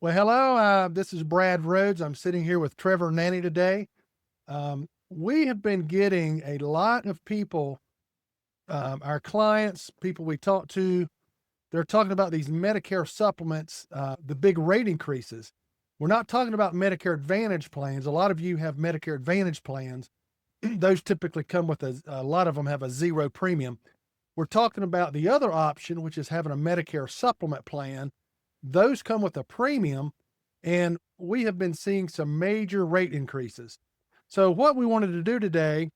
Well, hello. This is Brad Rhodes. I'm sitting here with Trevor Nanney today. We have been getting a lot of people, our clients, people we talk to, they're talking about these Medicare supplements, the big rate increases. We're not talking about Medicare Advantage plans. A lot of you have Medicare Advantage plans. Those typically come with a lot of them have a zero premium. We're talking about the other option, which is having a Medicare supplement plan. Those come with a premium, and we have been seeing some major rate increases. So, what we wanted to do today,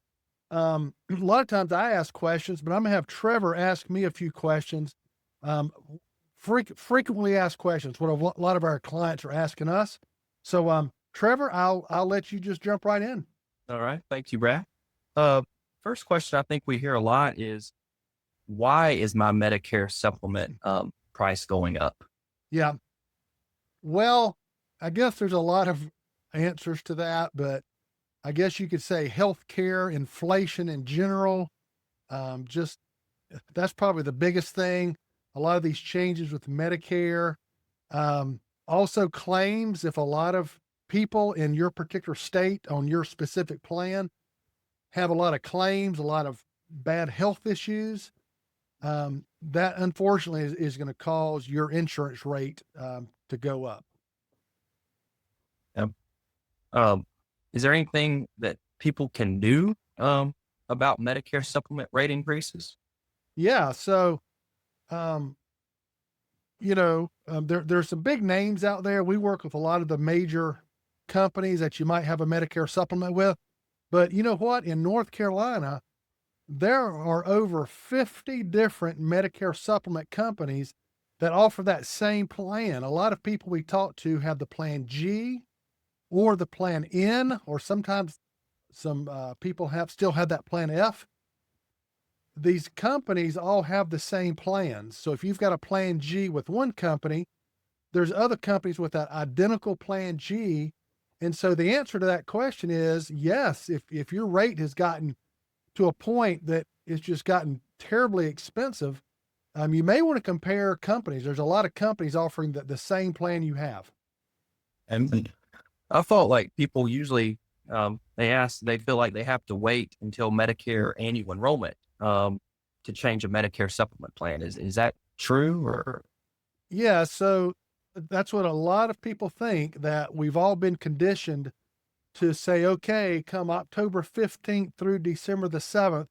a lot of times I ask questions, but I'm gonna have Trevor ask me a few questions. Um, Frequently asked questions, what a lot of our clients are asking us. So, Trevor, I'll let you just jump right in. All right. Thank you, Brad. Uh, First question I think we hear a lot is why is my Medicare supplement price going up? Yeah. Well, I guess there's a lot of answers to that, but I guess you could say healthcare, inflation in general. Just that's probably the biggest thing. A lot of these changes with Medicare. Also, claims. If a lot of people in your particular state on your specific plan have a lot of claims, a lot of bad health issues, that unfortunately is going to cause your insurance rate to go up. Um, um, is there anything that people can do about Medicare supplement rate increases? Yeah. So, um, there's some big names out there. We work with a lot of the major companies that you might have a Medicare supplement with. But you know what? In North Carolina, there are over 50 different Medicare supplement companies that offer that same plan. A lot of people we talk to have the plan G or the plan N, or sometimes some people have still have that plan F. These companies all have the same plans. So if you've got a plan G with one company, there's other companies with that identical plan G. And so the answer to that question is yes, if your rate has gotten to a point that it's just gotten terribly expensive, you may want to compare companies. There's a lot of companies offering the same plan you have. And I thought like people usually they feel like they have to wait until Medicare annual enrollment to change a Medicare supplement plan. Is that true or Yeah, so that's what a lot of people think, that we've all been conditioned to say, okay, come October 15th through December the 7th,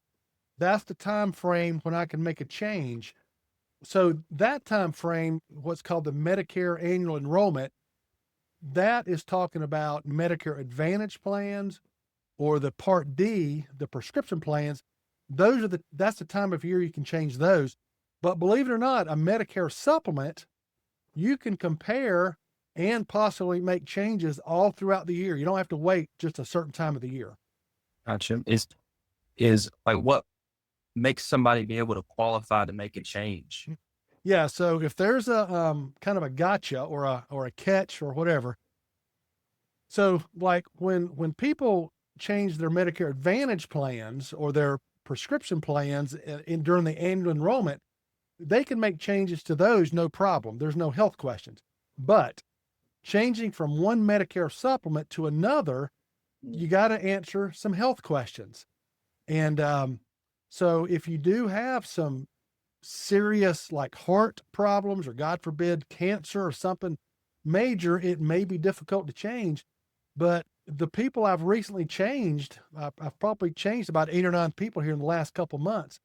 that's the time frame when I can make a change. So that time frame, what's called the Medicare annual enrollment, that is talking about Medicare Advantage plans or the Part D, the prescription plans. That's the time of year you can change those. But believe it or not, a Medicare supplement, you can compare and possibly make changes all throughout the year. You don't have to wait just a certain time of the year. gotcha. Is like what makes somebody be able to qualify to make a change? Yeah, so if there's a kind of a gotcha or a catch or whatever. So like when people change their Medicare Advantage plans or their prescription plans during the annual enrollment, they can make changes to those, no problem. There's no health questions. But changing from one Medicare supplement to another, you got to answer some health questions. And so if you do have some serious like heart problems or God forbid cancer or something major, it may be difficult to change. But the people I've recently changed, I've probably changed about 8 or 9 people here in the last couple months.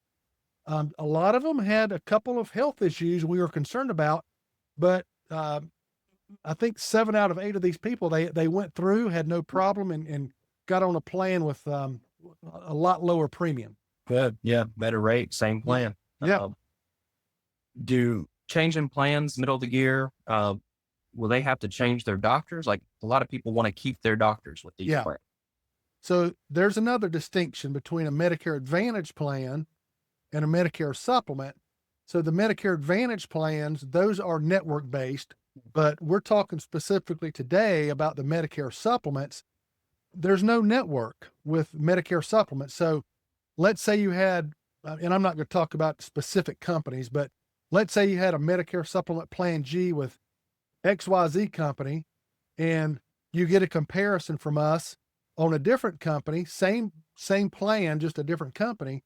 A lot of them had a couple of health issues we were concerned about, but I think 7 out of 8 of these people they went through, had no problem, and got on a plan with a lot lower premium. Good. Yeah. Better rate, same Yeah, plan. yeah, Do changing plans middle of the year, will they have to change their doctors? Like a lot of people want to keep their doctors with these yeah. plans. So there's another distinction between a Medicare Advantage plan and a Medicare supplement. So the Medicare Advantage plans, those are network based, but we're talking specifically today about the Medicare supplements. There's no network with Medicare supplements. So let's say you had, and I'm not going to talk about specific companies, but let's say you had a Medicare supplement plan G with XYZ company, and you get a comparison from us on a different company, same plan, just a different company.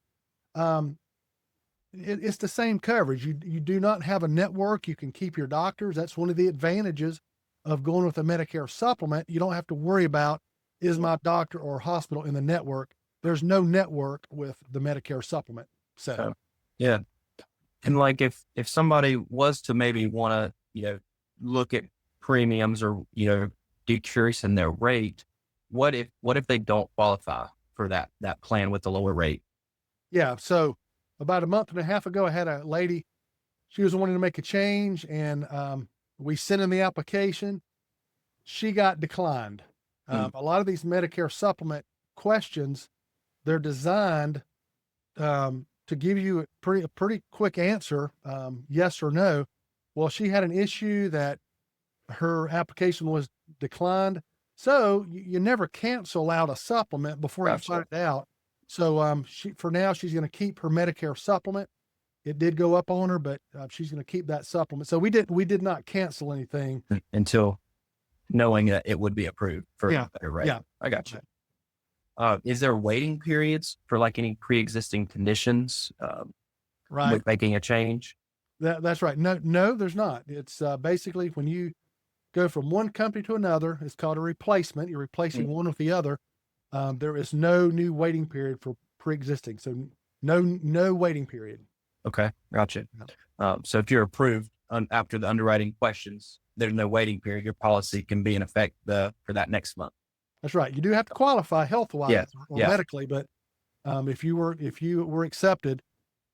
Um, it's the same coverage. You do not have a network. You can keep your doctors. That's one of the advantages of going with a Medicare supplement. You don't have to worry about, is my doctor or hospital in the network? There's no network with the Medicare supplement setup. Yeah. And like if somebody was to maybe want to, look at premiums or, decrease in their rate, what if they don't qualify for that plan with the lower rate? Yeah. So about a month and a half ago, I had a lady, she was wanting to make a change, and we sent in the application. She got declined. A lot of these Medicare supplement questions, they're designed to give you a pretty quick answer, yes or no. Well, she had an issue that her application was declined. So you never cancel out a supplement before you find it out. So for now, she's going to keep her Medicare supplement. It did go up on her, but she's going to keep that supplement. So we did not cancel anything until knowing that it would be approved for Yeah. a better rate. Yeah. I got you. Is there waiting periods for like any pre-existing conditions right. with making a change? That's right. No, there's not. It's basically when you go from one company to another, it's called a replacement. You're replacing one with the other. There is no new waiting period for pre-existing. So no waiting period. Okay. Gotcha. So if you're approved after the underwriting questions, there's no waiting period. Your policy can be in effect for that next month. That's right. You do have to qualify health-wise or medically, but if you were accepted,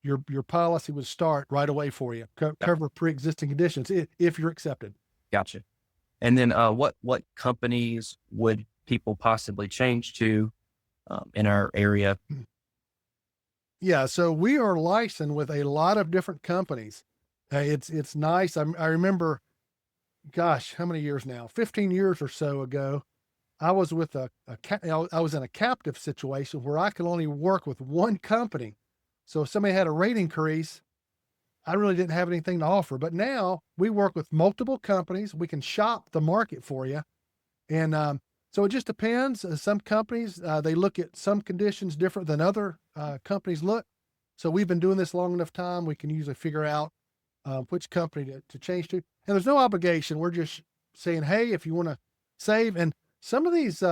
your policy would start right away for you, cover pre-existing conditions if you're accepted. Gotcha. And then what companies would people possibly change to in our area? Yeah, so we are licensed with a lot of different companies. It's nice. I remember, gosh, how many years now? 15 years or so ago, I was with I was in a captive situation where I could only work with one company. So if somebody had a rate increase, I really didn't have anything to offer. But now we work with multiple companies. We can shop the market for you. And so it just depends. Some companies, they look at some conditions different than other companies look. So we've been doing this long enough time, we can usually figure out which company to change to. And there's no obligation. We're just saying, hey, if you want to save. And some of these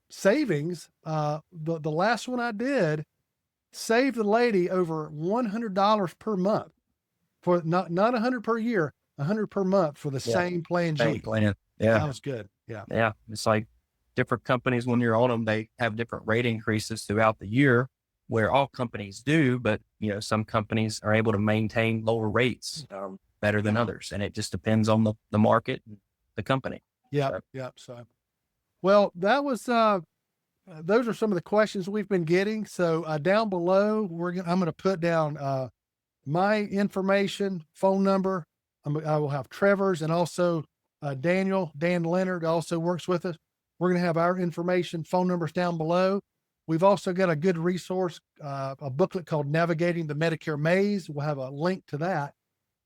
savings, the last one I did, saved the lady over $100 per month for not $100 per year, $100 per month for the same plan G. Same plan. Yeah. That was good. Yeah. Yeah. It's like different companies, when you're on them, they have different rate increases throughout the year, where all companies do, but some companies are able to maintain lower rates better than others. And it just depends on the market and the company. Yeah. Yeah. So, well, that was, those are some of the questions we've been getting. So down below, I'm going to put down my information, phone number. I will have Trevor's, and also Dan Leonard also works with us. We're going to have our information, phone numbers down below. We've also got a good resource, a booklet called Navigating the Medicare Maze. We'll have a link to that.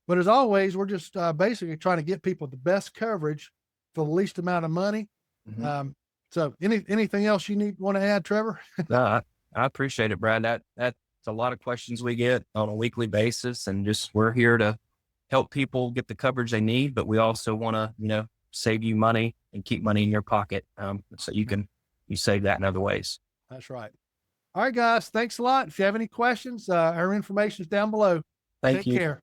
But as always, we're just basically trying to get people the best coverage for the least amount of money. Mm-hmm. So anything else you want to add, Trevor? No, I appreciate it, Brad. That's a lot of questions we get on a weekly basis, and we're here to help people get the coverage they need, but we also want to, save you money and keep money in your pocket. So you save that in other ways. That's right. All right, guys. Thanks a lot. If you have any questions, our information is down below. Take care.